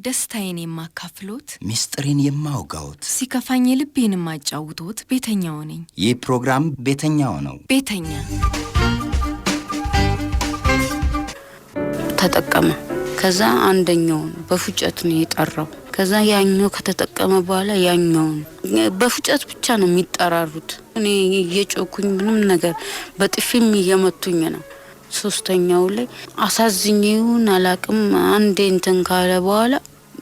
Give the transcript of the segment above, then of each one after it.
ደስታዬን የማካፍሎት ሚስጥሬን የማውጋውት ሲከፋኝ ልቤን የማጫውቶት ቤተኛው ነኝ ይህ ፕሮግራም ቤተኛው ነው ቤተኛ ተጠቀመ ከዛ አንደኛው በፉጨት ነው የጠራው ከዛ ያኛው ከተጠቀመ በኋላ ያኛው በፉጨት ብቻ ነው የሚጠራሩት እኔ እየጮኩኝ ምንም ነገር በጥፊም እየመቱኝ ነው ሶስተኛው ላይ አሳዝኘውን አላቅም አንዴ እንትን ካለ በኋላ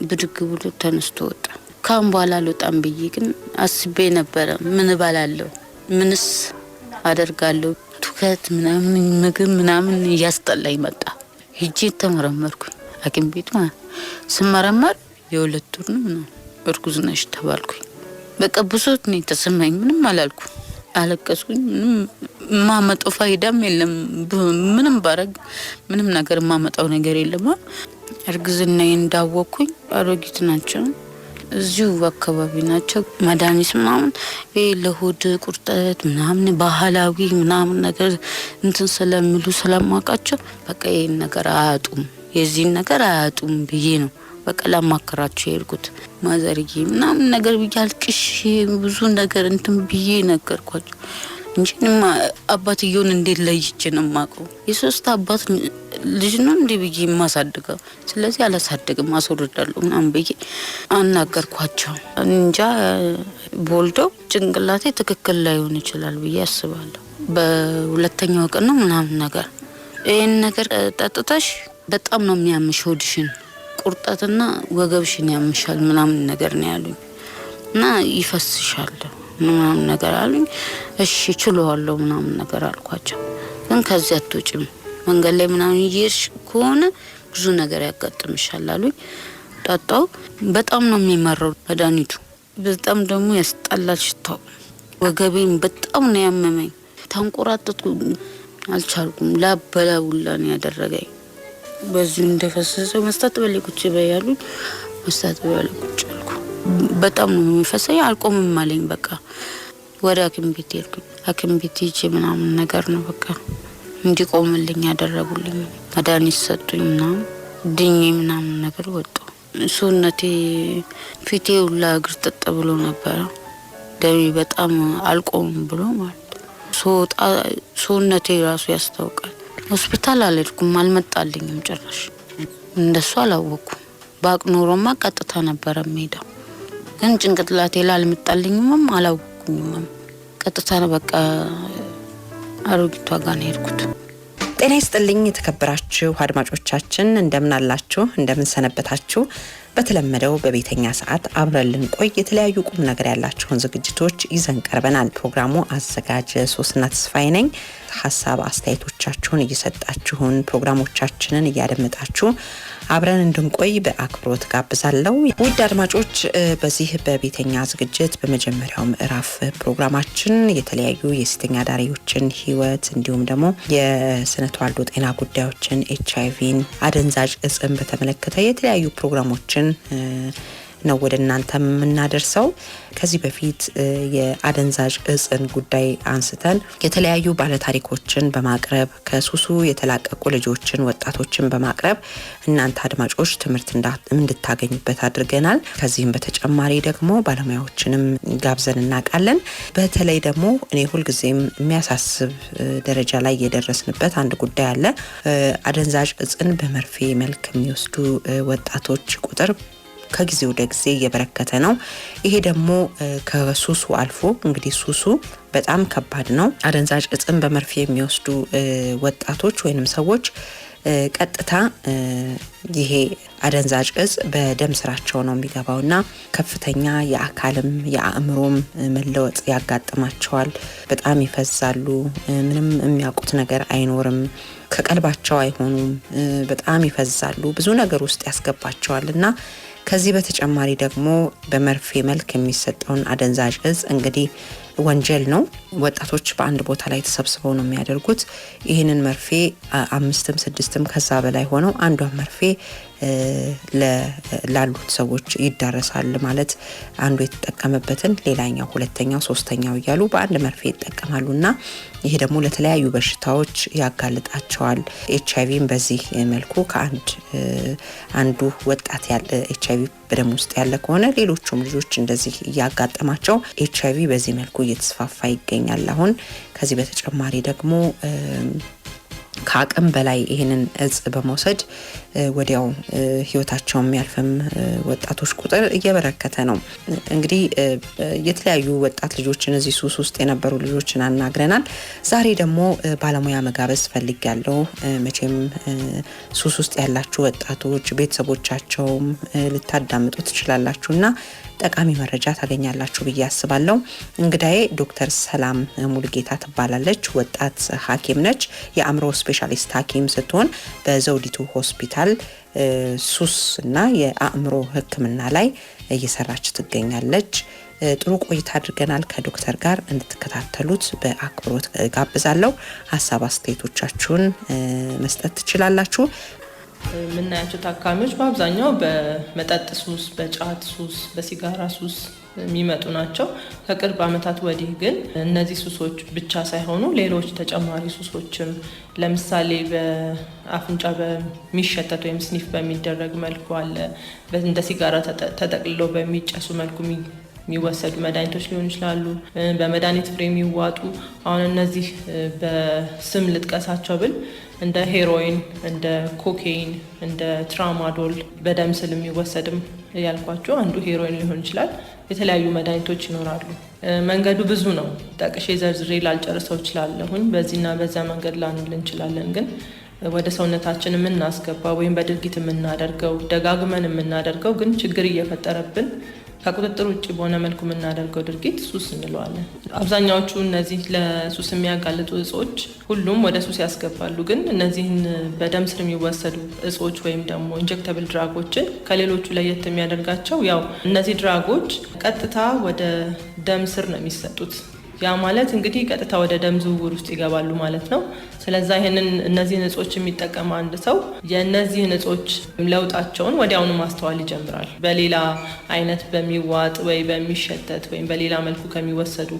ብድግ ብሎ ተነስቶ ወጣ ካም በኋላ ለጣም ብዬ ግን አስቤ ነበር ምን ባላለው ምንስ አደርጋለሁ ትከት ምናምን ምግብ ምናምን ያስጠላኝ መጣ ሂጂ ተመረመርኩ አኪም ቤት ስመረመር የሁለት ወር ነው እርጉዝ ነሽ ተባልኩኝ በቃ ብሶት ነው ተሰማኝ ምንም አላልኩ አለቀስኩኝ ማመጣው ፋይዳም የለም ምንም ባረግ ምንም ነገር ማመጣው ነገር የለም እርግዝና እንዳወኩኝ አሮጊት ናቸው እዚሁ አካባቢ ናቸው መድኃኒት ምናምን ለሆድ ቁርጠት ምናምን ባህላዊ ምናምን ነገር እንትን ስለሚሉ ስለማውቃቸው በቃ ይሄን ነገር አያጡም የዚህን ነገር አያጡም ብዬ ነው በቃ ለማከራቸው ይርጉት ማዘርዬ ምናምን ነገር ቢያልቅሽ ብዙ ነገር እንትን ብዬ ነገርኳቸው እንጂማ አባትየውን እንዴት ለይቼ ነው ማቀው የሶስት አባት ልጅ ነው እንዴ ብዬ ማሳደገው ስለዚህ አላሳደግም አስወርዳለሁ ምናምን ብዬ አናገርኳቸው እንጃ ቦልዶ ጭንቅላቴ ትክክል ላይሆን ይችላል ብዬ አስባለሁ በሁለተኛው ቀን ነው ምናምን ነገር ይሄን ነገር ጠጥተሽ በጣም ነው የሚያምሽ ሆድሽን ቁርጠትና ወገብሽን ያምሻል ምናምን ነገር ነው ያሉኝ እና ይፈስሻል ምናምን ነገር አሉኝ እሺ ችሏለሁ ምናምን ነገር አልኳቸው ግን ከዚያ አትወጪም መንገድ ላይ ምናምን ይየሽ ከሆነ ብዙ ነገር ያጋጥምሻል አሉኝ ጠጣው በጣም ነው የሚመረው መድኃኒቱ በጣም ደግሞ ያስጠላል ሽታው ወገቤን በጣም ነው ያመመኝ ታንቆራጥኩ አልቻልኩም ላበላውላ ነው ያደረገኝ በዚህ እንደፈሰሰው መስጠት በልኩት በያሉ መስጠት በልኩት አልኩ በጣም ነው የሚፈሰኝ አልቆምም ማለኝ በቃ ወደ ሐኪም ቤት ሄድኩ ሐኪም ቤት ሄጄ ምናምን ነገር ነው በቃ እንዲቆምልኝ ያደረጉልኝ መድኃኒት ሰጡኝና ድኜ ምናምን ነገር ወጣሁ ሱነቴ ፊቴ ሁላ እግር ተጠብሎ ነበር ደሜ በጣም አልቆም ብሎ ማለት ሱነቴ ራሱ ያስታውቃል ሆስፒታል አልሄድኩም አልመጣልኝም ጭራሽ እንደሱ አላወኩም ባቅኖሮማ ቀጥታ ነበር የምሄደው ግን ጭንቅላቴ ላይ አልመጣልኝም አላወኩኝም ቀጥታ ነው በቃ አሮጊቷ ጋር ነው የሄድኩት ጤና ይስጥልኝ የተከበራችሁ አድማጮቻችን እንደምን አላችሁ እንደምን ሰነበታችሁ በተለመደው በቤተኛ ሰዓት አብረን ልንቆይ የተለያዩ ቁም ነገር ያላችሁን ዝግጅቶች ይዘን ቀርበናል ፕሮግራሙ አዘጋጅ ሶስና ተስፋዬ ነኝ ሐሳብ አስተያየቶቻችሁን እየሰጣችሁን ፕሮግራሞቻችንን እያደመጣችሁ አብረን እንድንቆይ በአክብሮት ጋብዛለሁ ውድ አድማጮች በዚህ በቤተኛ ዝግጅት በመጀመሪያው ምዕራፍ ፕሮግራማችን የተለያዩ የሴተኛ ዳሪዎችን ህይወት እንዲሁም ደግሞ የስነ ተዋልዶ ጤና ጉዳዮችን ኤችአይቪን አደንዛዥ እጽን በተመለከተ የተለያዩ ፕሮግራሞችን ነው ወደ እናንተ የምናደርሰው ከዚህ በፊት የአደንዛዥ እጽን ጉዳይ አንስተን የተለያዩ ባለ ታሪኮችን በማቅረብ ከሱሱ የተላቀቁ ልጆችን ወጣቶችን በማቅረብ እናንተ አድማጮች ትምህርት እንድታገኙበት አድርገናል ከዚህም በተጨማሪ ደግሞ ባለሙያዎችንም ጋብዘን እናቃለን በተለይ ደግሞ እኔ ሁሉ ጊዜም የሚያሳስብ ደረጃ ላይ የደረስንበት አንድ ጉዳይ አለ አደንዛዥ እጽን በመርፌ መልክ የሚወስዱ ወጣቶች ቁጥር ከጊዜ ወደ ጊዜ እየበረከተ ነው ይሄ ደግሞ ከሱሱ አልፎ እንግዲህ ሱሱ በጣም ከባድ ነው አደንዛዥ እጽን በመርፌ የሚወስዱ ወጣቶች ወይንም ሰዎች ቀጥታ ይሄ አደንዛዥ እጽ በደም ስራቸው ነው የሚገባውና ከፍተኛ የአካልም የአእምሮም መለወጥ ያጋጥማቸዋል በጣም ይፈዛሉ ምንም የሚያውቁት ነገር አይኖርም ከቀልባቸው አይሆኑም በጣም ይፈዛሉ ብዙ ነገር ውስጥ ያስገባቸዋልና ከዚህ በተጨማሪ ደግሞ በመርፌ መልክ የሚሰጠውን አደንዛዥ እጽ እንግዲህ ወንጀል ነው ወጣቶች በአንድ ቦታ ላይ ተሰብስበው ነው የሚያደርጉት ይሄንን መርፌ 5-6 ከዛ በላይ ሆነው አንዷን መርፌ ላሉት ሰዎች ይዳረሳል ማለት አንዱ የተጠቀመበትን ሌላኛው ሁለተኛው ሶስተኛው እያሉ በአንድ መርፌ ይጠቀማሉና ይሄ ደግሞ ለተለያዩ በሽታዎች ያጋልጣቸዋል። ኤችአይቪን በዚህ መልኩ አንዱ ወጣት ያለ ኤችአይቪ በደም ውስጥ ያለ ከሆነ ሌሎቹም ልጆች እንደዚህ ያጋጠማቸው ኤችአይቪ በዚህ መልኩ እየተስፋፋ ይገኛል። አሁን ከዚህ በተጨማሪ ደግሞ ከአቅም በላይ ይሄንን እጽ በመውሰድ ወዲያው ህይወታቸው የሚያልፍም ወጣቶች ቁጥር እየበረከተ ነው። እንግዲህ የተለያዩ ወጣት ልጆችን እዚህ ሱስ ውስጥ የነበሩ ልጆችን አናግረናል። ዛሬ ደግሞ ባለሙያ መጋበዝ ፈልጊያለሁ። መቼም ሱስ ውስጥ ያላችሁ ወጣቶች ቤተሰቦቻቸውም ልታዳምጡ ትችላላችሁና ጠቃሚ መረጃ ታገኛላችሁ ብዬ አስባለሁ። እንግዳዬ ዶክተር ሰላም ሙሉጌታ ትባላለች። ወጣት ሐኪም ነች። የአእምሮ ስፔሻሊስት ሐኪም ስትሆን በዘውዲቱ ሆስፒታል ሱስ እና የአእምሮ ሕክምና ላይ እየሰራች ትገኛለች። ጥሩ ቆይታ አድርገናል ከዶክተር ጋር። እንድትከታተሉት በአክብሮት ጋብዛለሁ። ሀሳብ አስተያየቶቻችሁን መስጠት ትችላላችሁ። የምናያቸው ታካሚዎች በአብዛኛው በመጠጥ ሱስ፣ በጫት ሱስ፣ በሲጋራ ሱስ የሚመጡ ናቸው። ከቅርብ ዓመታት ወዲህ ግን እነዚህ ሱሶች ብቻ ሳይሆኑ ሌሎች ተጨማሪ ሱሶችም ለምሳሌ በአፍንጫ በሚሸተት ወይም ስኒፍ በሚደረግ መልኩ አለ። እንደ ሲጋራ ተጠቅልሎ በሚጨሱ መልኩ የሚወሰዱ መድኃኒቶች ሊሆኑ ይችላሉ። በመድኃኒት ፍሬ የሚዋጡ አሁን እነዚህ በስም ልጥቀሳቸው ብል እንደ ሄሮይን፣ እንደ ኮኬይን፣ እንደ ትራማዶል በደም ስል የሚወሰድም ያልኳቸው አንዱ ሄሮይን ሊሆን ይችላል። የተለያዩ መድኃኒቶች ይኖራሉ። መንገዱ ብዙ ነው። ጠቅሼ ዘርዝሬ ላልጨርሰው እችላለሁኝ። በዚህና በዛ መንገድ ላንል እንችላለን። ግን ወደ ሰውነታችን የምናስገባ ወይም በድርጊት የምናደርገው ደጋግመን የምናደርገው ግን ችግር እየፈጠረብን ከቁጥጥር ውጭ በሆነ መልኩ የምናደርገው ድርጊት ሱስ እንለዋለን። አብዛኛዎቹ እነዚህ ለሱስ የሚያጋልጡ እጾች ሁሉም ወደ ሱስ ያስገባሉ። ግን እነዚህን በደም ስር የሚወሰዱ እጾች ወይም ደግሞ ኢንጀክተብል ድራጎችን ከሌሎቹ ለየት የሚያደርጋቸው ያው እነዚህ ድራጎች ቀጥታ ወደ ደም ስር ነው የሚሰጡት። ያ ማለት እንግዲህ ቀጥታ ወደ ደም ዝውውር ውስጥ ይገባሉ ማለት ነው። ስለዛ እነዚህን እጾች የሚጠቀም አንድ ሰው የእነዚህን እጾች ለውጣቸውን ወዲያውኑ ማስተዋል ይጀምራል። በሌላ አይነት በሚዋጥ ወይ በሚሸተት ወይም በሌላ መልኩ ከሚወሰዱ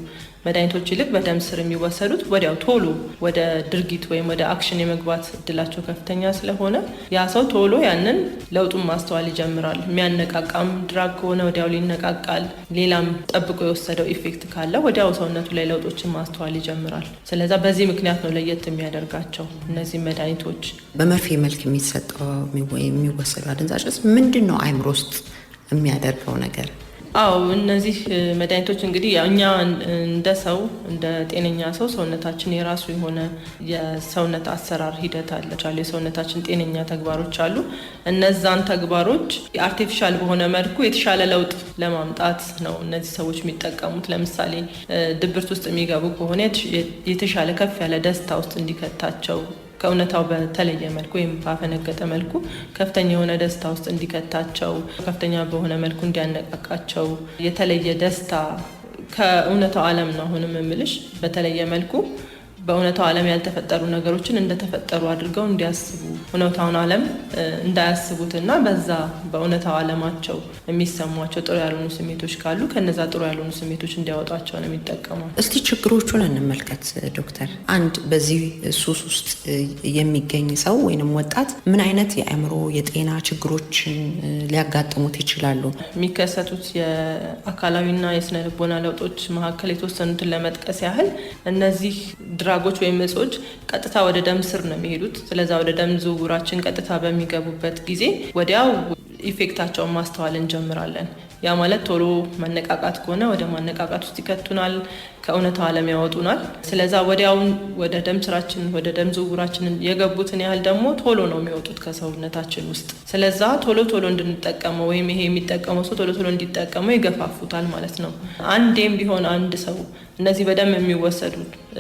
መድኃኒቶች ይልቅ በደም ስር የሚወሰዱት ወዲያው ቶሎ ወደ ድርጊት ወይም ወደ አክሽን የመግባት እድላቸው ከፍተኛ ስለሆነ ያ ሰው ቶሎ ያንን ለውጡን ማስተዋል ይጀምራል። የሚያነቃቃም ድራግ ከሆነ ወዲያው ሊነቃቃል። ሌላም ጠብቆ የወሰደው ኢፌክት ካለ ወዲያው ሰውነቱ ላይ ለውጦችን ማስተዋል ይጀምራል። ስለዛ በዚህ ምክንያት ነው ለየት የሚያደርጋቸው እነዚህ መድኃኒቶች። በመርፌ መልክ የሚሰጠው የሚወሰዱ አደንዛዥ እጽ ምንድን ነው አእምሮ ውስጥ የሚያደርገው ነገር? አዎ እነዚህ መድኃኒቶች እንግዲህ እኛ እንደ ሰው እንደ ጤነኛ ሰው ሰውነታችን የራሱ የሆነ የሰውነት አሰራር ሂደት አለ። የሰውነታችን ጤነኛ ተግባሮች አሉ። እነዛን ተግባሮች አርቲፊሻል በሆነ መልኩ የተሻለ ለውጥ ለማምጣት ነው እነዚህ ሰዎች የሚጠቀሙት። ለምሳሌ ድብርት ውስጥ የሚገቡ ከሆነ የተሻለ ከፍ ያለ ደስታ ውስጥ እንዲከታቸው ከእውነታው በተለየ መልኩ ወይም ባፈነገጠ መልኩ ከፍተኛ የሆነ ደስታ ውስጥ እንዲከታቸው፣ ከፍተኛ በሆነ መልኩ እንዲያነቃቃቸው፣ የተለየ ደስታ ከእውነታው ዓለም ነው አሁንም የምልሽ በተለየ መልኩ በእውነታው ዓለም ያልተፈጠሩ ነገሮችን እንደተፈጠሩ አድርገው እንዲያስቡ እውነታውን ዓለም እንዳያስቡትና በዛ በእውነታው ዓለማቸው የሚሰሟቸው ጥሩ ያልሆኑ ስሜቶች ካሉ ከነዛ ጥሩ ያልሆኑ ስሜቶች እንዲያወጧቸው ነው የሚጠቀመው። እስቲ ችግሮቹን እንመልከት ዶክተር። አንድ በዚህ ሱስ ውስጥ የሚገኝ ሰው ወይንም ወጣት ምን አይነት የአእምሮ የጤና ችግሮችን ሊያጋጥሙት ይችላሉ? የሚከሰቱት የአካላዊና የስነ ልቦና ለውጦች መካከል የተወሰኑትን ለመጥቀስ ያህል እነዚህ ድራጎች ወይም እጾች ቀጥታ ወደ ደም ስር ነው የሚሄዱት። ስለዛ ወደ ደም ዝውውራችን ቀጥታ በሚገቡበት ጊዜ ወዲያው ኢፌክታቸውን ማስተዋል እንጀምራለን። ያ ማለት ቶሎ መነቃቃት ከሆነ ወደ ማነቃቃት ውስጥ ይከቱናል፣ ከእውነታው ዓለም ያወጡናል። ስለዛ ወዲያውን ወደ ደም ስራችን ወደ ደም ዝውውራችን የገቡትን ያህል ደግሞ ቶሎ ነው የሚወጡት ከሰውነታችን ውስጥ። ስለዛ ቶሎ እንድንጠቀመው ወይም ይሄ የሚጠቀመው ሰው ቶሎ እንዲጠቀመው ይገፋፉታል ማለት ነው። አንዴም ቢሆን አንድ ሰው እነዚህ በደም የሚወሰዱ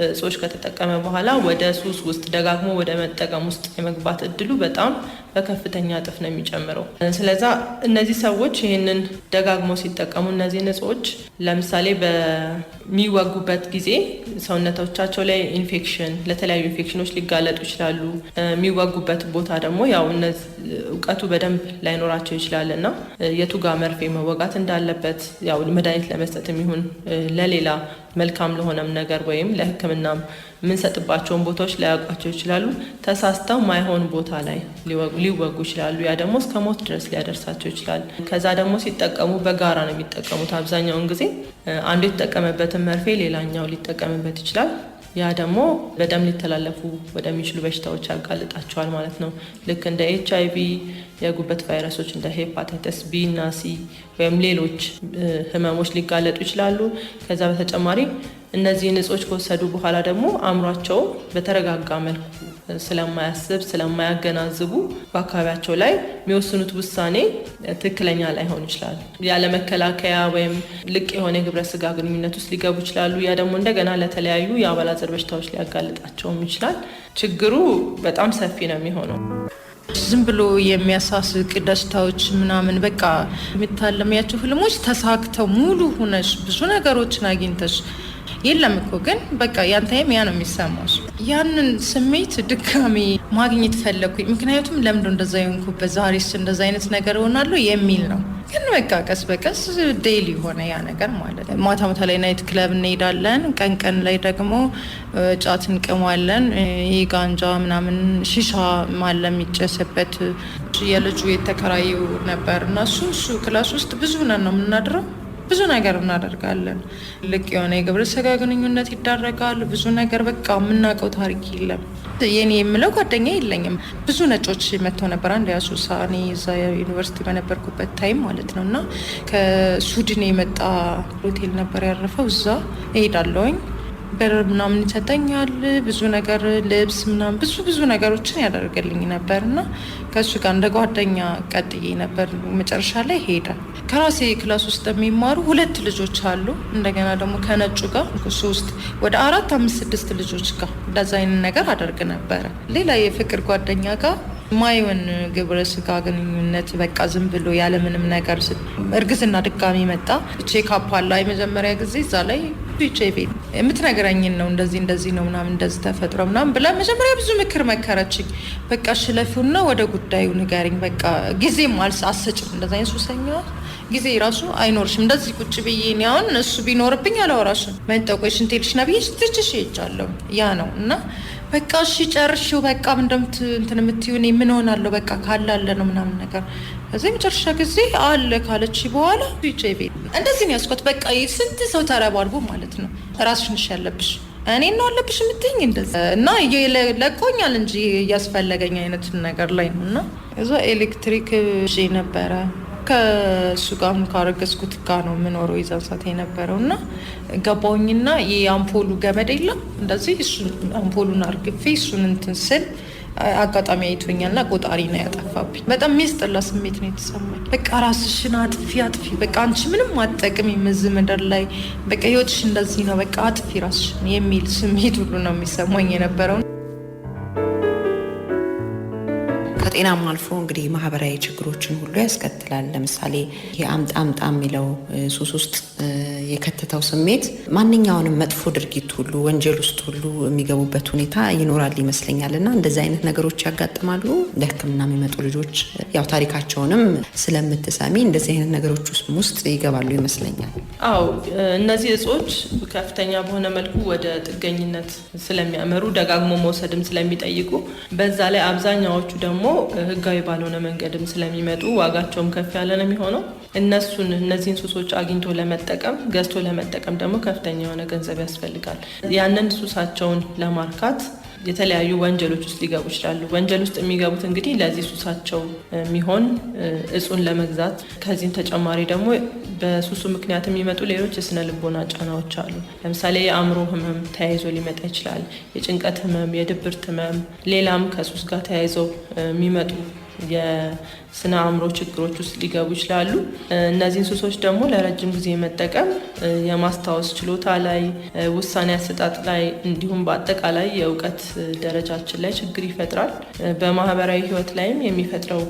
እጾች ከተጠቀመ በኋላ ወደ ሱስ ውስጥ ደጋግሞ ወደ መጠቀም ውስጥ የመግባት እድሉ በጣም በከፍተኛ እጥፍ ነው የሚጨምረው። ስለዚህ እነዚህ ሰዎች ይህንን ደጋግመው ሲጠቀሙ እነዚህ እጾች ለምሳሌ በሚወጉበት ጊዜ ሰውነቶቻቸው ላይ ኢንፌክሽን ለተለያዩ ኢንፌክሽኖች ሊጋለጡ ይችላሉ። የሚወጉበት ቦታ ደግሞ ያው እነዚህ እውቀቱ በደንብ ላይኖራቸው ይችላልና የቱጋ መርፌ መወጋት እንዳለበት ያው መድኃኒት ለመስጠት የሚሆን ለሌላ መልካም ለሆነም ነገር ወይም ለሕክምናም የምንሰጥባቸውን ቦታዎች ላያውቋቸው ይችላሉ። ተሳስተው ማይሆን ቦታ ላይ ሊወጉ ይችላሉ። ያ ደግሞ እስከ ሞት ድረስ ሊያደርሳቸው ይችላል። ከዛ ደግሞ ሲጠቀሙ በጋራ ነው የሚጠቀሙት። አብዛኛውን ጊዜ አንዱ የተጠቀመበትን መርፌ ሌላኛው ሊጠቀምበት ይችላል። ያ ደግሞ በደም ሊተላለፉ ወደሚችሉ በሽታዎች ያጋልጣቸዋል ማለት ነው። ልክ እንደ HIV፣ የጉበት ቫይረሶች እንደ ሄፓታይተስ B እና C ወይም ሌሎች ህመሞች ሊጋለጡ ይችላሉ። ከዛ በተጨማሪ እነዚህን እጾች ከወሰዱ በኋላ ደግሞ አእምሯቸው በተረጋጋ መልኩ ስለማያስብ ስለማያገናዝቡ በአካባቢያቸው ላይ የሚወስኑት ውሳኔ ትክክለኛ ላይሆን ይችላል። ያለ መከላከያ ወይም ልቅ የሆነ የግብረ ስጋ ግንኙነት ውስጥ ሊገቡ ይችላሉ። ያ ደግሞ እንደገና ለተለያዩ የአባላዘር በሽታዎች ሊያጋልጣቸውም ይችላል። ችግሩ በጣም ሰፊ ነው የሚሆነው። ዝም ብሎ የሚያሳስቅ ደስታዎች ምናምን በቃ የምታለሚያቸው ህልሞች ተሳክተው ሙሉ ሆነሽ ብዙ ነገሮችን አግኝተሽ የለም እኮ ግን በቃ ያንተም ያ ነው የሚሰማው። ያንን ስሜት ድጋሚ ማግኘት ፈለኩኝ። ምክንያቱም ለምንድነው እንደዛ የሆንኩበት ዛሬስ እንደዛ አይነት ነገር ሆናለሁ የሚል ነው። ግን በቃ ቀስ በቀስ ዴይሊ ሆነ ያ ነገር ማለት ነው። ማታ ማታ ላይ ናይት ክለብ እንሄዳለን፣ ቀን ላይ ደግሞ ጫት እንቅማለን። ይሄ ጋንጃ ምናምን ሺሻ ማለ የሚጨስበት የልጁ የተከራዩ ነበር እና እሱ ክላስ ውስጥ ብዙ ነን ነው የምናድረው። ብዙ ነገር እናደርጋለን። ልቅ የሆነ የግብረ ስጋ ግንኙነት ይዳረጋል። ብዙ ነገር በቃ የምናውቀው ታሪክ የለም። የኔ የምለው ጓደኛ የለኝም። ብዙ ነጮች መጥተው ነበር። አንድ ያሱሳ እኔ እዛ ዩኒቨርሲቲ በነበርኩበት ታይም ማለት ነው እና ከሱድን የመጣ ሆቴል ነበር ያረፈው። እዛ እሄዳለሁኝ በር ምናምን ይሰጠኛል። ብዙ ነገር ልብስ ምናምን ብዙ ነገሮችን ያደርግልኝ ነበር እና ከእሱ ጋር እንደ ጓደኛ ቀጥዬ ነበር። መጨረሻ ላይ ሄደ። ከራሴ ክላስ ውስጥ የሚማሩ 2 ልጆች አሉ። እንደገና ደግሞ ከነጩ ጋር 3 ወደ 4 5 6 ልጆች ጋር እንደዛ አይነት ነገር አደርግ ነበረ። ሌላ የፍቅር ጓደኛ ጋር ማይወን ግብረ ስጋ ግንኙነት በቃ ዝም ብሎ ያለ ምንም ነገር እርግዝና ድጋሚ መጣ። ቼክአፕ አለ የመጀመሪያ ጊዜ እዛ ላይ HIV የምትነግረኝን ነው እንደዚህ ነው ምናምን እንደዚህ ተፈጥሮ ምናምን ብላ መጀመሪያ ብዙ ምክር መከረችኝ። በቃ ሽለፊውና ወደ ጉዳዩ ንገሪኝ። በቃ ጊዜም አልሰጭም እንደዛ አይነት ሱሰኛ ጊዜ ራሱ አይኖርሽም። እንደዚህ ቁጭ ብዬ ነው አሁን እሱ ቢኖርብኝ አላወራሽም። መጠቆሽ እንትልሽ ነብይ ስትጭሽ ይጫለው ያ ነው እና በቃ እሺ ጨርሽው በቃ እንትን የምትይው እኔ ምን ሆናለሁ በቃ ካላለ ነው ምናምን ነገር እዚህ መጨረሻ ጊዜ አለ ካለች በኋላ HIV እንደዚህ ነው ያስቆጥ። በቃ ስንት ሰው ተረባርቦ ማለት ነው ራስሽን ያለብሽ እኔ ነው አለብሽ የምትይኝ እንደዚህ እና ለቆኛል እንጂ ያስፈልገኝ አይነት ነገር ላይ ነውና እዛ ኤሌክትሪክ ነበረ ከሱ ጋር ካረገዝኩት ጋር ነው የምኖረው ይዛን ሰዓት የነበረውና ገባውኝና የአምፖሉ ገመድ የለም እንደዚህ እሱ አምፖሉን አርግፌ እሱን እንትን ስል አጋጣሚ አይቶኛልና ቆጣሪ ነው ያጠፋብኝ። በጣም የሚያስጠላ ስሜት ነው የተሰማኝ። በቃ ራስሽን አጥፊ በቃ አንቺ ምንም አትጠቅሚም እዚህ ምድር ላይ በቃ ህይወትሽ እንደዚህ ነው በቃ አጥፊ ራስሽን የሚል ስሜት ሁሉ ነው የሚሰማኝ የነበረው። ከጤናም አልፎ እንግዲህ ማህበራዊ ችግሮችን ሁሉ ያስከትላል። ለምሳሌ የአምጣ የሚለው ሱስ ውስጥ የከተተው ስሜት ማንኛውንም መጥፎ ድርጊት ሁሉ ወንጀል ውስጥ ሁሉ የሚገቡበት ሁኔታ ይኖራል ይመስለኛልና እንደዚህ አይነት ነገሮች ያጋጥማሉ። ለሕክምና የሚመጡ ልጆች ያው ታሪካቸውንም ስለምትሰሚ እንደዚህ አይነት ነገሮች ውስጥ ይገባሉ ይመስለኛል። አዎ እነዚህ እጾች ከፍተኛ በሆነ መልኩ ወደ ጥገኝነት ስለሚያመሩ ደጋግሞ መውሰድም ስለሚጠይቁ በዛ ላይ አብዛኛዎቹ ደግሞ ህጋዊ ባልሆነ መንገድም ስለሚመጡ ዋጋቸውም ከፍ ያለ ነው የሚሆነው። እነዚህን ሱሶች አግኝቶ ለመጠቀም ገዝቶ ለመጠቀም ደግሞ ከፍተኛ የሆነ ገንዘብ ያስፈልጋል። ያንን ሱሳቸውን ለማርካት የተለያዩ ወንጀሎች ውስጥ ሊገቡ ይችላሉ። ወንጀል ውስጥ የሚገቡት እንግዲህ ለዚህ ሱሳቸው የሚሆን እጹን ለመግዛት ከዚህም ተጨማሪ ደግሞ በሱሱ ምክንያት የሚመጡ ሌሎች የስነ ልቦና ጫናዎች አሉ። ለምሳሌ የአእምሮ ህመም ተያይዞ ሊመጣ ይችላል። የጭንቀት ህመም፣ የድብርት ህመም፣ ሌላም ከሱስ ጋር ተያይዘው የሚመጡ የስነ አእምሮ ችግሮች ውስጥ ሊገቡ ይችላሉ። እነዚህን ሱሶች ደግሞ ለረጅም ጊዜ መጠቀም የማስታወስ ችሎታ ላይ፣ ውሳኔ አሰጣጥ ላይ እንዲሁም በአጠቃላይ የእውቀት ደረጃችን ላይ ችግር ይፈጥራል። በማህበራዊ ህይወት ላይም የሚፈጥረው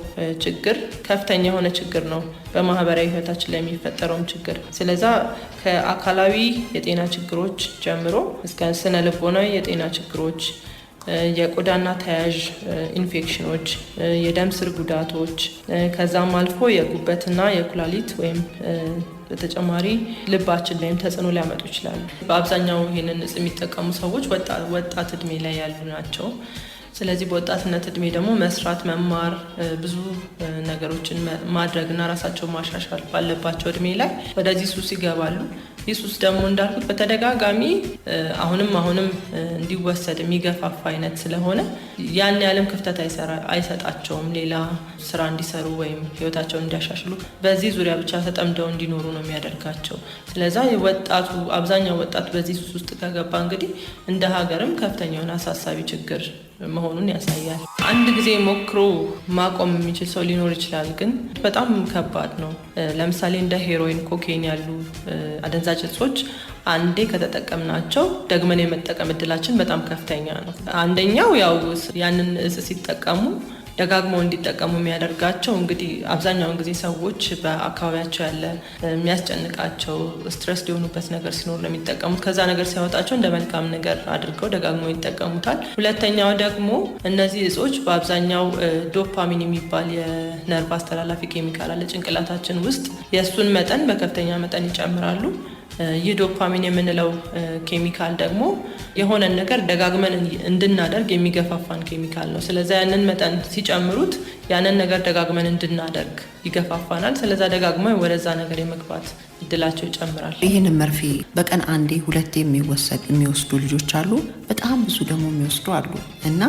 ችግር ከፍተኛ የሆነ ችግር ነው። በማህበራዊ ህይወታችን ላይ የሚፈጠረውም ችግር ስለዛ ከአካላዊ የጤና ችግሮች ጀምሮ እስከ ስነ ልቦናዊ የጤና ችግሮች፣ የቆዳና ተያያዥ ኢንፌክሽኖች፣ የደም ስር ጉዳቶች ከዛም አልፎ የጉበትና የኩላሊት ወይም በተጨማሪ ልባችን ላይም ተጽዕኖ ሊያመጡ ይችላሉ። በአብዛኛው ይህንን እጽ የሚጠቀሙ ሰዎች ወጣት እድሜ ላይ ያሉ ናቸው። ስለዚህ በወጣትነት እድሜ ደግሞ መስራት፣ መማር፣ ብዙ ነገሮችን ማድረግና ራሳቸውን ማሻሻል ባለባቸው እድሜ ላይ ወደዚህ ሱስ ይገባሉ። ይህ ሱስ ደግሞ እንዳልኩት በተደጋጋሚ አሁንም እንዲወሰድ የሚገፋፋ አይነት ስለሆነ ያን ያለም ክፍተት አይሰጣቸውም ሌላ ስራ እንዲሰሩ ወይም ህይወታቸውን እንዲያሻሽሉ። በዚህ ዙሪያ ብቻ ተጠምደው እንዲኖሩ ነው የሚያደርጋቸው። ስለዛ አብዛኛው ወጣት በዚህ ሱስ ውስጥ ከገባ እንግዲህ እንደ ሀገርም ከፍተኛ የሆነ አሳሳቢ ችግር መሆኑን ያሳያል። አንድ ጊዜ ሞክሮ ማቆም የሚችል ሰው ሊኖር ይችላል፣ ግን በጣም ከባድ ነው። ለምሳሌ እንደ ሄሮይን፣ ኮኬን ያሉ አደንዛዥ እጾች አንዴ ከተጠቀምናቸው ደግመን የመጠቀም እድላችን በጣም ከፍተኛ ነው። አንደኛው ያው ያንን እጽ ሲጠቀሙ ደጋግመው እንዲጠቀሙ የሚያደርጋቸው እንግዲህ አብዛኛውን ጊዜ ሰዎች በአካባቢያቸው ያለ የሚያስጨንቃቸው ስትረስ ሊሆኑበት ነገር ሲኖር ነው የሚጠቀሙት። ከዛ ነገር ሲያወጣቸው እንደ መልካም ነገር አድርገው ደጋግመው ይጠቀሙታል። ሁለተኛው ደግሞ እነዚህ እጾች በአብዛኛው ዶፓሚን የሚባል የነርቭ አስተላላፊ ኬሚካል አለ ጭንቅላታችን ውስጥ። የእሱን መጠን በከፍተኛ መጠን ይጨምራሉ። ይህ ዶፓሚን የምንለው ኬሚካል ደግሞ የሆነን ነገር ደጋግመን እንድናደርግ የሚገፋፋን ኬሚካል ነው። ስለዚህ ያንን መጠን ሲጨምሩት ያንን ነገር ደጋግመን እንድናደርግ ይገፋፋናል። ስለዚህ ደጋግመን ወደዛ ነገር የመግባት እድላቸው ይጨምራል። ይህንን መርፌ በቀን አንዴ ሁለቴ የሚወስዱ ልጆች አሉ። በጣም ብዙ ደግሞ የሚወስዱ አሉ እና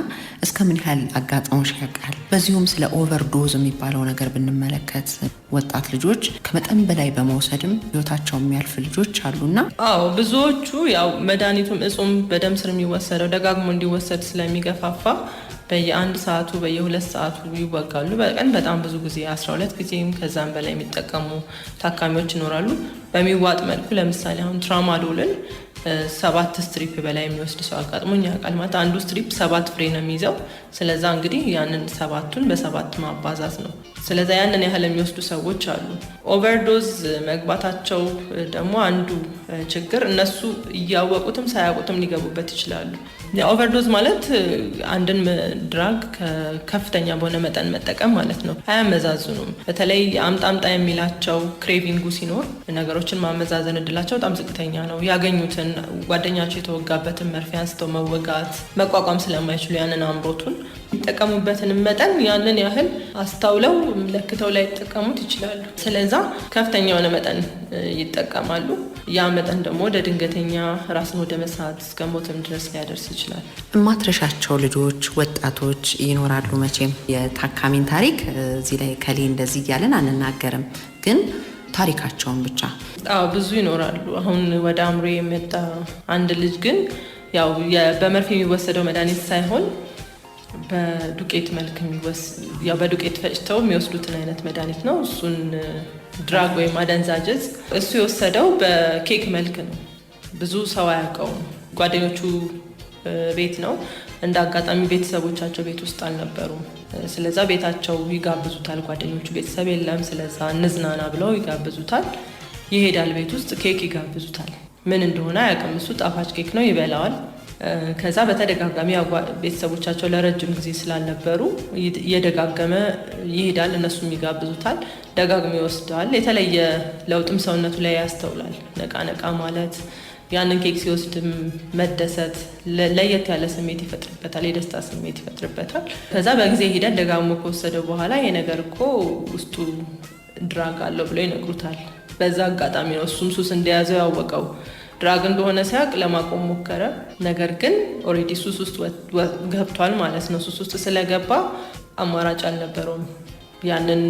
እስከ ምን ያህል አጋጥሞሽ ያውቃል? በዚሁም ስለ ኦቨርዶዝ የሚባለው ነገር ብንመለከት ወጣት ልጆች ከመጠን በላይ በመውሰድም ህይወታቸው የሚያልፍ ልጆች አሉና ብዙዎቹ ያው መድኃኒቱም እጹም በደም ስር የሚወሰደው ደጋግሞ እንዲወሰድ ስለሚገፋፋ በየ1 ሰዓቱ በየ2 ሰዓቱ ይወጋሉ። በቀን በጣም ብዙ ጊዜ 12 ጊዜም ከዛም በላይ የሚጠቀሙ ታካሚዎች ይኖራሉ። በሚዋጥ መልኩ ለምሳሌ አሁን ትራማዶልን 7 ስትሪፕ በላይ የሚወስድ ሰው አጋጥሞኝ ያውቃል። ማለት አንዱ ስትሪፕ 7 ፍሬ ነው የሚይዘው። ስለዛ እንግዲህ ያንን 7ቱን በ7 ማባዛት ነው። ስለዛ ያንን ያህል የሚወስዱ ሰዎች አሉ። ኦቨርዶዝ መግባታቸው ደግሞ አንዱ ችግር እነሱ እያወቁትም ሳያውቁትም ሊገቡበት ይችላሉ። ኦቨርዶዝ ማለት አንድን ድራግ ከፍተኛ በሆነ መጠን መጠቀም ማለት ነው። አያመዛዝኑም። በተለይ አምጣምጣ የሚላቸው ክሬቪንጉ ሲኖር ነገሮችን ማመዛዘን እድላቸው በጣም ዝቅተኛ ነው። ያገኙትን ጓደኛቸው የተወጋበትን መርፌ አንስተው መወጋት መቋቋም ስለማይችሉ ያንን አምሮቱን የሚጠቀሙበትን መጠን ያንን ያህል አስተውለው ለክተው ላይ ይጠቀሙት ይችላሉ። ስለዛ ከፍተኛ የሆነ መጠን ይጠቀማሉ። ያ መጠን ደግሞ ወደ ድንገተኛ ራስን ወደ መሳት እስከ ሞትም ድረስ ሊያደርስ ይችላል። ማትረሻቸው ልጆች ወጣቶች ይኖራሉ። መቼም የታካሚን ታሪክ እዚህ ላይ ከሌ እንደዚህ እያለን አንናገርም፣ ግን ታሪካቸውን ብቻ ብዙ ይኖራሉ። አሁን ወደ አእምሮ የመጣ አንድ ልጅ ግን ያው በመርፌ የሚወሰደው መድኃኒት ሳይሆን በዱቄት መልክ በዱቄት ፈጭተው የሚወስዱትን አይነት መድኃኒት ነው። እሱን ድራግ ወይም አደንዛዥ እጽ እሱ የወሰደው በኬክ መልክ ነው። ብዙ ሰው አያውቀውም። ጓደኞቹ ቤት ነው። እንደ አጋጣሚ ቤተሰቦቻቸው ቤት ውስጥ አልነበሩም። ስለዛ ቤታቸው ይጋብዙታል። ጓደኞቹ ቤተሰብ የለም። ስለዛ እንዝናና ብለው ይጋብዙታል። ይሄዳል። ቤት ውስጥ ኬክ ይጋብዙታል። ምን እንደሆነ አያውቅም። እሱ ጣፋጭ ኬክ ነው፣ ይበላዋል። ከዛ በተደጋጋሚ ቤተሰቦቻቸው ለረጅም ጊዜ ስላልነበሩ እየደጋገመ ይሄዳል። እነሱም ይጋብዙታል። ደጋግሞ ይወስዳል። የተለየ ለውጥም ሰውነቱ ላይ ያስተውላል። ነቃ ማለት፣ ያንን ኬክ ሲወስድም መደሰት፣ ለየት ያለ ስሜት ይፈጥርበታል። የደስታ ስሜት ይፈጥርበታል። ከዛ በጊዜ ሂደት ደጋግሞ ከወሰደው በኋላ ይሄ ነገር እኮ ውስጡ ድራግ አለው ብለው ይነግሩታል። በዛ አጋጣሚ ነው እሱም ሱስ እንደያዘው ያወቀው። ድራግ እንደሆነ ሲያውቅ ለማቆም ሞከረ። ነገር ግን ኦልሬዲ ሱስ ውስጥ ገብቷል ማለት ነው። ሱስ ውስጥ ስለገባ አማራጭ አልነበረውም። ያንን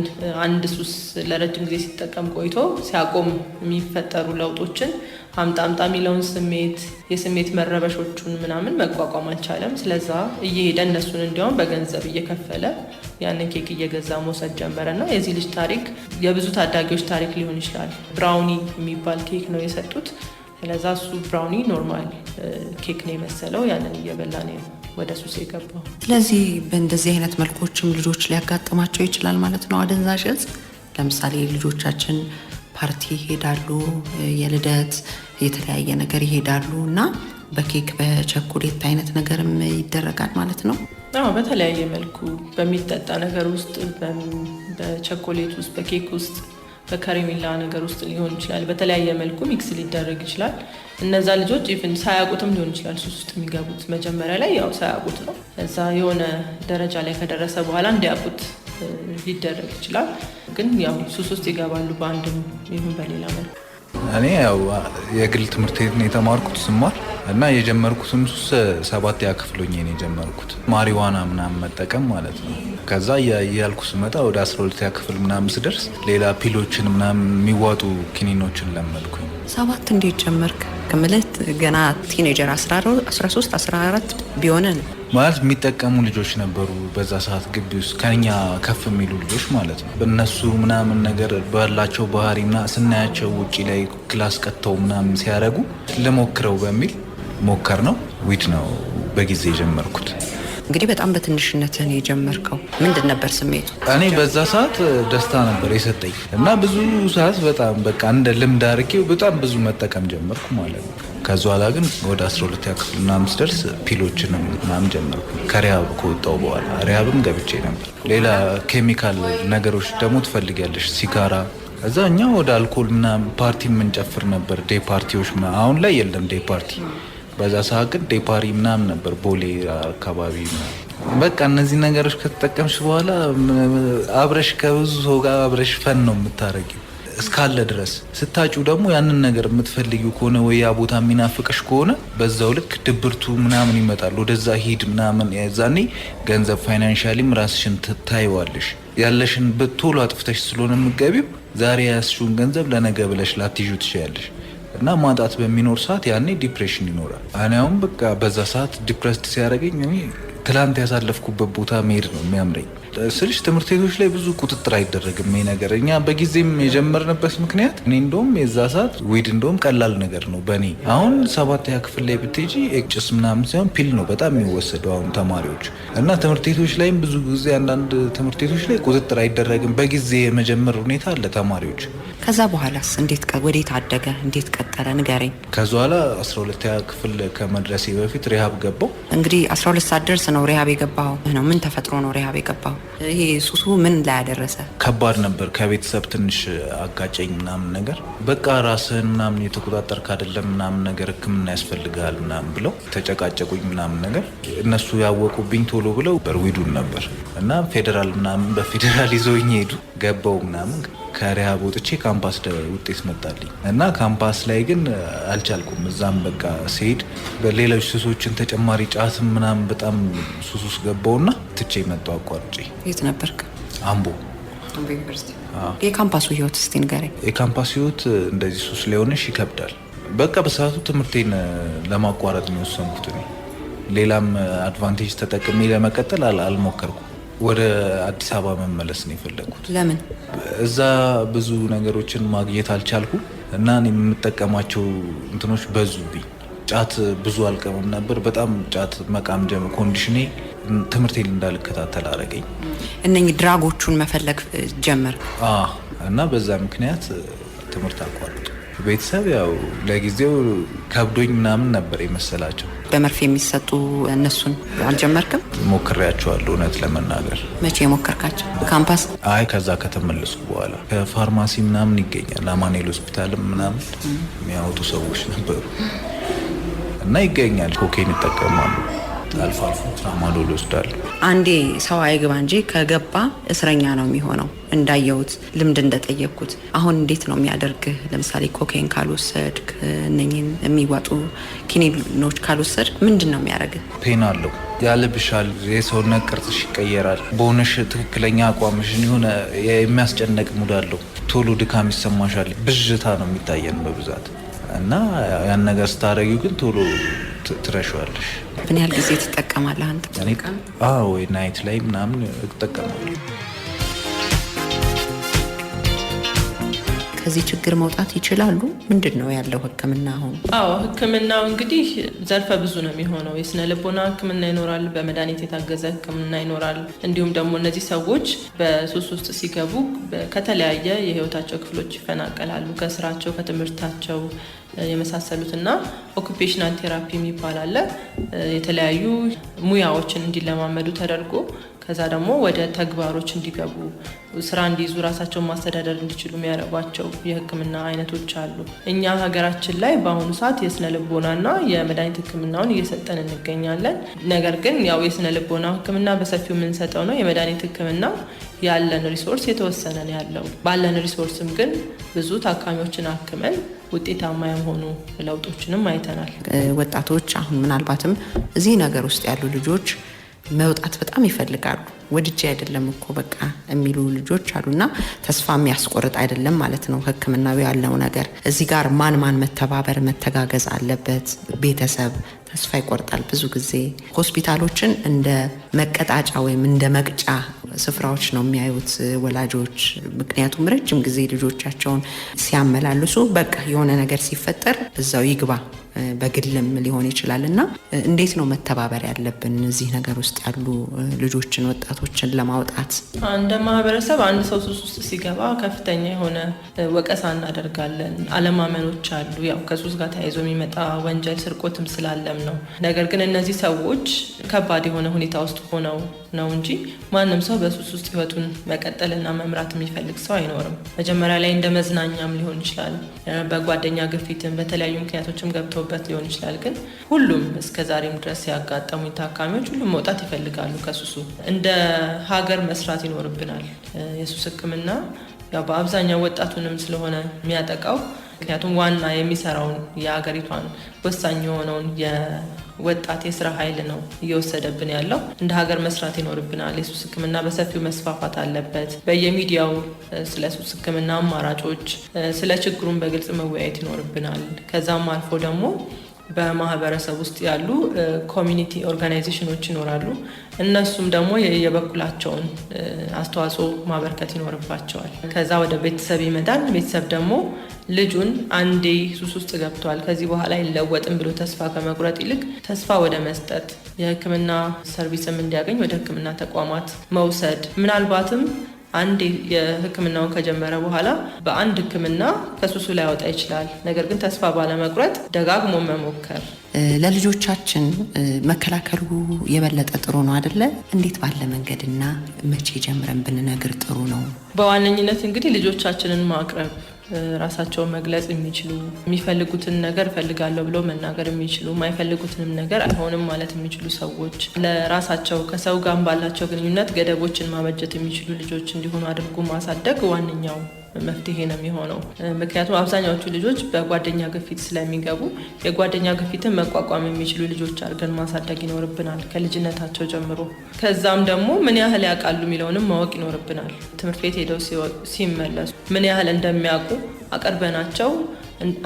አንድ ሱስ ለረጅም ጊዜ ሲጠቀም ቆይቶ ሲያቆም የሚፈጠሩ ለውጦችን አምጣ የሚለውን ስሜት የስሜት መረበሾቹን ምናምን መቋቋም አልቻለም። ስለዛ እየሄደ እነሱን እንዲያውም በገንዘብ እየከፈለ ያንን ኬክ እየገዛ መውሰድ ጀመረና የዚህ ልጅ ታሪክ የብዙ ታዳጊዎች ታሪክ ሊሆን ይችላል። ብራውኒ የሚባል ኬክ ነው የሰጡት። ስለዛ እሱ ብራውኒ ኖርማል ኬክ ነው የመሰለው። ያንን እየበላ ነው ወደ ሱስ የገባው። ስለዚህ በእንደዚህ አይነት መልኮችም ልጆች ሊያጋጥማቸው ይችላል ማለት ነው አደንዛዥ እጽ። ለምሳሌ ልጆቻችን ፓርቲ ይሄዳሉ፣ የልደት የተለያየ ነገር ይሄዳሉ እና በኬክ በቸኮሌት አይነት ነገርም ይደረጋል ማለት ነው። አዎ፣ በተለያየ መልኩ በሚጠጣ ነገር ውስጥ፣ በቸኮሌት ውስጥ፣ በኬክ ውስጥ፣ በከረሜላ ነገር ውስጥ ሊሆን ይችላል። በተለያየ መልኩ ሚክስ ሊደረግ ይችላል። እነዛ ልጆች ኢቭን ሳያውቁትም ሊሆን ይችላል ሱስ ውስጥ የሚገቡት። መጀመሪያ ላይ ያው ሳያውቁት ነው። እዛ የሆነ ደረጃ ላይ ከደረሰ በኋላ እንዲያውቁት ሊደረግ ይችላል። ግን ያው ሱስ ውስጥ ይገባሉ በአንድም ይሁን በሌላ መልኩ። እኔ ያው የግል ትምህርት ቤት ነው የተማርኩት ስማር እና የጀመርኩትም ሱስ 7ኛ ክፍል ሆኜ ነው የጀመርኩት። ማሪዋና ምናምን መጠቀም ማለት ነው። ከዛ እያልኩ ስመጣ ወደ 12ኛ ክፍል ምናምን ስደርስ ሌላ ፒሎችን ምናምን የሚዋጡ ኪኒኖችን ለመድኩኝ። 7 እንዴት ጀመርክ? ከምልት ገና ቲኔጀር 13 14 ቢሆነን ማለት የሚጠቀሙ ልጆች ነበሩ በዛ ሰዓት ግቢ ውስጥ ከኛ ከፍ የሚሉ ልጆች ማለት ነው። በእነሱ ምናምን ነገር ባላቸው ባህሪና ስናያቸው ውጪ ላይ ክላስ ቀጥተው ምናምን ሲያደርጉ ልሞክረው በሚል ሞከር ነው። ዊድ ነው በጊዜ የጀመርኩት። እንግዲህ በጣም በትንሽነትህ ነው የጀመርከው። ምንድን ነበር ስሜቱ? እኔ በዛ ሰዓት ደስታ ነበር የሰጠኝ እና ብዙ ሰዓት በጣም በቃ እንደ ልምድ አድርጌው በጣም ብዙ መጠቀም ጀመርኩ ማለት ነው። ከዛ በኋላ ግን ወደ 12ኛ ክፍል ምናምን ስደርስ ፒሎችንም ምናምን ጀመርኩ። ከሪሃብ ከወጣሁ በኋላ ሪሃብም ገብቼ ነበር። ሌላ ኬሚካል ነገሮች ደግሞ ትፈልጊያለሽ፣ ሲጋራ። ከዛ እኛ ወደ አልኮል ምናምን ፓርቲ የምንጨፍር ነበር። ዴይ ፓርቲዎች አሁን ላይ የለም ዴይ ፓርቲ። በዛ ሰዓት ግን ዴይ ፓሪ ምናምን ነበር ቦሌ አካባቢ። በቃ እነዚህ ነገሮች ከተጠቀምሽ በኋላ አብረሽ ከብዙ ሰው ጋር አብረሽ ፈን ነው የምታረጊው እስካለ ድረስ። ስታጩ ደግሞ ያንን ነገር የምትፈልጊው ከሆነ ወይ ያ ቦታ የሚናፍቅሽ ከሆነ በዛው ልክ ድብርቱ ምናምን ይመጣል። ወደዛ ሂድ ምናምን። ያዛኔ ገንዘብ ፋይናንሻሊም ራስሽን ትታይዋለሽ። ያለሽን በቶሎ አጥፍተሽ ስለሆነ የምትገቢው ዛሬ ያስሽውን ገንዘብ ለነገ ብለሽ ላትይዙ ትችያለሽ እና ማጣት በሚኖር ሰዓት ያኔ ዲፕሬሽን ይኖራል። እኔ አሁን በቃ በዛ ሰዓት ዲፕሬስድ ሲያደርገኝ እኔ ትላንት ያሳለፍኩበት ቦታ መሄድ ነው የሚያምረኝ ስልሽ። ትምህርት ቤቶች ላይ ብዙ ቁጥጥር አይደረግም ይሄ ነገር። እኛ በጊዜም የጀመርንበት ምክንያት እኔ እንደውም የዛ ሰዓት ዊድ እንደውም ቀላል ነገር ነው በእኔ። አሁን 7ኛ ክፍል ላይ ብትሄጂ ኤጭስ ምናምን ሳይሆን ፒል ነው በጣም የሚወሰደው አሁን ተማሪዎች እና ትምህርት ቤቶች ላይም ብዙ ጊዜ አንዳንድ ትምህርት ቤቶች ላይ ቁጥጥር አይደረግም። በጊዜ የመጀመር ሁኔታ አለ ተማሪዎች። ከዛ በኋላስ እንዴት ወዴት አደገ? እንዴት ቀጠለ? ንገረኝ። ከዛ በኋላ 12ኛ ክፍል ከመድረሴ በፊት ሪሃብ ገባው። እንግዲህ 12 ሰዓት ደርስ ነው ሪሃብ የገባው ነው። ምን ተፈጥሮ ነው ሪሃብ የገባው? ይሄ ሱሱ ምን ላይ ያደረሰ? ከባድ ነበር። ከቤተሰብ ትንሽ አጋጨኝ ምናምን ነገር። በቃ ራስህን ምናምን የተቆጣጠርክ አይደለም ምናምን ነገር ሕክምና ያስፈልጋል ምናምን ብለው ተጨቃጨቁኝ ምናምን ነገር። እነሱ ያወቁብኝ ቶሎ ብለው በርዊዱን ነበር እና ፌዴራል ምናምን በፌዴራል ይዘውኝ ሄዱ። ገባው ምናምን ከሪሃብ ወጥቼ ካምፓስ ውጤት መጣልኝ እና ካምፓስ ላይ ግን አልቻልኩም። እዛም በቃ ሲሄድ በሌሎች ሱሶችን ተጨማሪ ጫትም ምናምን በጣም ሱስ ውስጥ ገባውና ትቼ መጣሁ አቋርጬ። የት ነበርክ? አምቦ ዩኒቨርሲቲ። የካምፓሱ ህይወት እስቲ ንገረኝ። የካምፓስ ህይወት እንደዚህ ሱስ ሊሆንሽ ይከብዳል። በቃ በሰዓቱ ትምህርቴን ለማቋረጥ ነው የወሰንኩት። ሌላም አድቫንቴጅ ተጠቅሜ ለመቀጠል አልሞከርኩም። ወደ አዲስ አበባ መመለስ ነው የፈለኩት። ለምን? እዛ ብዙ ነገሮችን ማግኘት አልቻልኩ እና እኔ የምጠቀማቸው እንትኖች በዙብኝ። ጫት ብዙ አልቀምም ነበር። በጣም ጫት መቃም ኮንዲሽኔ ትምህርቴን እንዳልከታተል አረገኝ። እነኚህ ድራጎቹን መፈለግ ጀመር እና በዛ ምክንያት ትምህርት አቋረጥኩ። ቤተሰብ ያው ለጊዜው ከብዶኝ ምናምን ነበር የመሰላቸው። በመርፌ የሚሰጡ እነሱን አልጀመርክም? ሞክሬያቸዋለሁ እውነት ለመናገር። መቼ ሞከርካቸው? ካምፓስ? አይ ከዛ ከተመለስኩ በኋላ ከፋርማሲ ምናምን ይገኛል አማኑኤል ሆስፒታልም ምናምን የሚያወጡ ሰዎች ነበሩ እና ይገኛል። ኮኬን ይጠቀማሉ፣ አልፎ አልፎ ትራማዶል ይወስዳሉ። አንዴ ሰው አይግባ እንጂ ከገባ እስረኛ ነው የሚሆነው። እንዳየሁት ልምድ እንደጠየቅኩት። አሁን እንዴት ነው የሚያደርግህ? ለምሳሌ ኮኬን ካልወሰድክ፣ እነኝን የሚዋጡ ኪኒኖች ካልወሰድክ ምንድን ነው የሚያደርግህ? ፔን አለው፣ ያልብሻል፣ የሰውነት ቅርጽሽ ይቀየራል። በሆነሽ ትክክለኛ አቋምሽን የሆነ የሚያስጨነቅ ሙድ አለው። ቶሎ ድካም ይሰማሻል። ብዥታ ነው የሚታየን በብዛት እና ያን ነገር ስታረጊው ግን ቶሎ ትረሻዋለሽ። ምን ያህል ጊዜ ትጠቀማለህ አንተ? ወይ ናይት ላይ ምናምን እጠቀማለሁ። ከዚህ ችግር መውጣት ይችላሉ? ምንድን ነው ያለው ህክምና አሁን? ህክምናው እንግዲህ ዘርፈ ብዙ ነው የሚሆነው። የስነ ልቦና ህክምና ይኖራል፣ በመድኃኒት የታገዘ ህክምና ይኖራል። እንዲሁም ደግሞ እነዚህ ሰዎች በሱስ ውስጥ ሲገቡ ከተለያየ የህይወታቸው ክፍሎች ይፈናቀላሉ፣ ከስራቸው፣ ከትምህርታቸው የመሳሰሉትና ኦኩፔሽናል ቴራፒ የሚባል አለ። የተለያዩ ሙያዎችን እንዲለማመዱ ተደርጎ ከዛ ደግሞ ወደ ተግባሮች እንዲገቡ ስራ እንዲይዙ ራሳቸውን ማስተዳደር እንዲችሉ የሚያደርጓቸው የህክምና አይነቶች አሉ። እኛ ሀገራችን ላይ በአሁኑ ሰዓት የስነ ልቦናና የመድኃኒት ህክምናውን እየሰጠን እንገኛለን። ነገር ግን ያው የስነ ልቦና ህክምና በሰፊው የምንሰጠው ነው። የመድኃኒት ህክምና ያለን ሪሶርስ የተወሰነ ነው ያለው። ባለን ሪሶርስም ግን ብዙ ታካሚዎችን አክመን ውጤታማ የሆኑ ለውጦችንም አይተናል። ወጣቶች አሁን ምናልባትም እዚህ ነገር ውስጥ ያሉ ልጆች መውጣት በጣም ይፈልጋሉ። ወድጄ አይደለም እኮ በቃ የሚሉ ልጆች አሉና ተስፋ የሚያስቆርጥ አይደለም ማለት ነው ህክምናው ያለው ነገር። እዚህ ጋር ማን መተባበር መተጋገዝ አለበት። ቤተሰብ ተስፋ ይቆርጣል ብዙ ጊዜ። ሆስፒታሎችን እንደ መቀጣጫ ወይም እንደ መቅጫ ስፍራዎች ነው የሚያዩት ወላጆች። ምክንያቱም ረጅም ጊዜ ልጆቻቸውን ሲያመላልሱ በቃ የሆነ ነገር ሲፈጠር እዛው ይግባ በግልም ሊሆን ይችላል እና እንዴት ነው መተባበር ያለብን እዚህ ነገር ውስጥ ያሉ ልጆችን ወጣቶችን ለማውጣት? እንደ ማህበረሰብ አንድ ሰው ሱስ ውስጥ ሲገባ ከፍተኛ የሆነ ወቀሳ እናደርጋለን። አለማመኖች አሉ። ያው ከሱስ ጋር ተያይዞ የሚመጣ ወንጀል ስርቆትም ስላለም ነው። ነገር ግን እነዚህ ሰዎች ከባድ የሆነ ሁኔታ ውስጥ ሆነው ነው እንጂ ማንም ሰው በሱስ ውስጥ ህይወቱን መቀጠልና መምራት የሚፈልግ ሰው አይኖርም። መጀመሪያ ላይ እንደ መዝናኛም ሊሆን ይችላል፣ በጓደኛ ግፊትም በተለያዩ ምክንያቶችም ገብተውበት ሊሆን ይችላል። ግን ሁሉም እስከዛሬም ድረስ ያጋጠሙኝ ታካሚዎች ሁሉም መውጣት ይፈልጋሉ ከሱሱ። እንደ ሀገር መስራት ይኖርብናል። የሱስ ህክምና ያው በአብዛኛው ወጣቱንም ስለሆነ የሚያጠቃው ምክንያቱም ዋና የሚሰራውን የሀገሪቷን ወሳኝ የሆነውን የወጣት የስራ ኃይል ነው እየወሰደብን ያለው። እንደ ሀገር መስራት ይኖርብናል። የሱስ ህክምና በሰፊው መስፋፋት አለበት። በየሚዲያው ስለ ሱስ ህክምና አማራጮች፣ ስለ ችግሩን በግልጽ መወያየት ይኖርብናል። ከዛም አልፎ ደግሞ በማህበረሰብ ውስጥ ያሉ ኮሚኒቲ ኦርጋናይዜሽኖች ይኖራሉ። እነሱም ደግሞ የበኩላቸውን አስተዋጽኦ ማበርከት ይኖርባቸዋል። ከዛ ወደ ቤተሰብ ይመጣል። ቤተሰብ ደግሞ ልጁን አንዴ ሱስ ውስጥ ገብቷል ከዚህ በኋላ አይለወጥም ብሎ ተስፋ ከመቁረጥ ይልቅ ተስፋ ወደ መስጠት፣ የህክምና ሰርቪስም እንዲያገኝ ወደ ህክምና ተቋማት መውሰድ፣ ምናልባትም አንድ የህክምናውን ከጀመረ በኋላ በአንድ ህክምና ከሱሱ ላይ ያወጣ ይችላል። ነገር ግን ተስፋ ባለመቁረጥ ደጋግሞ መሞከር። ለልጆቻችን መከላከሉ የበለጠ ጥሩ ነው አይደለ? እንዴት ባለ መንገድና መቼ ጀምረን ብንነግር ጥሩ ነው? በዋነኝነት እንግዲህ ልጆቻችንን ማቅረብ፣ ራሳቸውን መግለጽ የሚችሉ፣ የሚፈልጉትን ነገር እፈልጋለሁ ብለው መናገር የሚችሉ፣ የማይፈልጉትንም ነገር አይሆንም ማለት የሚችሉ ሰዎች፣ ለራሳቸው ከሰው ጋር ባላቸው ግንኙነት ገደቦችን ማበጀት የሚችሉ ልጆች እንዲሆኑ አድርጎ ማሳደግ ዋነኛው መፍትሄ ነው የሚሆነው። ምክንያቱም አብዛኛዎቹ ልጆች በጓደኛ ግፊት ስለሚገቡ የጓደኛ ግፊትን መቋቋም የሚችሉ ልጆች አድርገን ማሳደግ ይኖርብናል ከልጅነታቸው ጀምሮ። ከዛም ደግሞ ምን ያህል ያውቃሉ የሚለውንም ማወቅ ይኖርብናል። ትምህርት ቤት ሄደው ሲመለሱ ምን ያህል እንደሚያውቁ አቀርበናቸው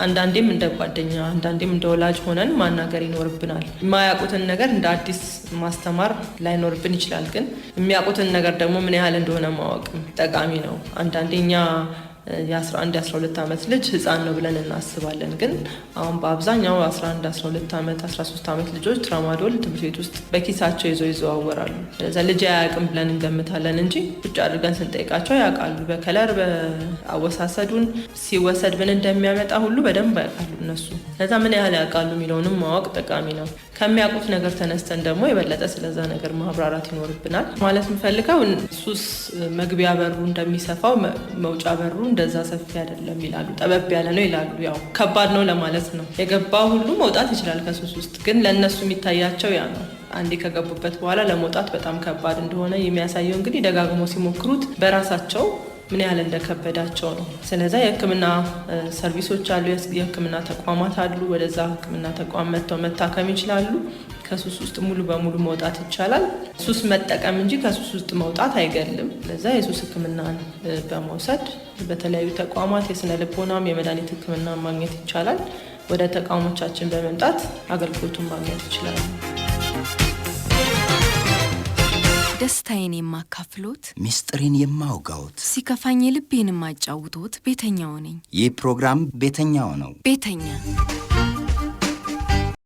አንዳንዴም እንደ ጓደኛ አንዳንዴም እንደ ወላጅ ሆነን ማናገር ይኖርብናል። የማያውቁትን ነገር እንደ አዲስ ማስተማር ላይኖርብን ይችላል። ግን የሚያውቁትን ነገር ደግሞ ምን ያህል እንደሆነ ማወቅ ጠቃሚ ነው። አንዳንዴ እኛ የ11 የ12 ዓመት ልጅ ህፃን ነው ብለን እናስባለን። ግን አሁን በአብዛኛው 11 12 ዓመት 13 ዓመት ልጆች ትራማዶል ትምህርት ቤት ውስጥ በኪሳቸው ይዘዋወራሉ። ስለዛ ልጅ አያውቅም ብለን እንገምታለን እንጂ ቁጭ አድርገን ስንጠይቃቸው ያውቃሉ። በከለር በአወሳሰዱን ሲወሰድ ምን እንደሚያመጣ ሁሉ በደንብ ያውቃሉ እነሱ። ስለዛ ምን ያህል ያውቃሉ የሚለውንም ማወቅ ጠቃሚ ነው። ከሚያውቁት ነገር ተነስተን ደግሞ የበለጠ ስለዛ ነገር ማብራራት ይኖርብናል። ማለት የምፈልገው ሱስ መግቢያ በሩ እንደሚሰፋው መውጫ በሩ እንደዛ ሰፊ አይደለም ይላሉ። ጠበብ ያለ ነው ይላሉ። ያው ከባድ ነው ለማለት ነው። የገባው ሁሉ መውጣት ይችላል ከሱስ ውስጥ፣ ግን ለእነሱ የሚታያቸው ያ ነው። አንዴ ከገቡበት በኋላ ለመውጣት በጣም ከባድ እንደሆነ የሚያሳየው እንግዲህ ደጋግሞ ሲሞክሩት በራሳቸው ምን ያህል እንደከበዳቸው ነው። ስለዚህ የህክምና ሰርቪሶች አሉ፣ የህክምና ተቋማት አሉ። ወደዛ ህክምና ተቋም መጥተው መታከም ይችላሉ። ከሱስ ውስጥ ሙሉ በሙሉ መውጣት ይቻላል። ሱስ መጠቀም እንጂ ከሱስ ውስጥ መውጣት አይገልም። ለዛ የሱስ ህክምናን በመውሰድ በተለያዩ ተቋማት የስነ ልቦናም የመድኃኒት ህክምና ማግኘት ይቻላል። ወደ ተቋሞቻችን በመምጣት አገልግሎቱን ማግኘት ይችላሉ። ደስታዬን የማካፍሎት፣ ሚስጥሬን የማውጋዎት፣ ሲከፋኝ ልቤን የማጫውቶት ቤተኛው ነኝ። ይህ ፕሮግራም ቤተኛው ነው። ቤተኛ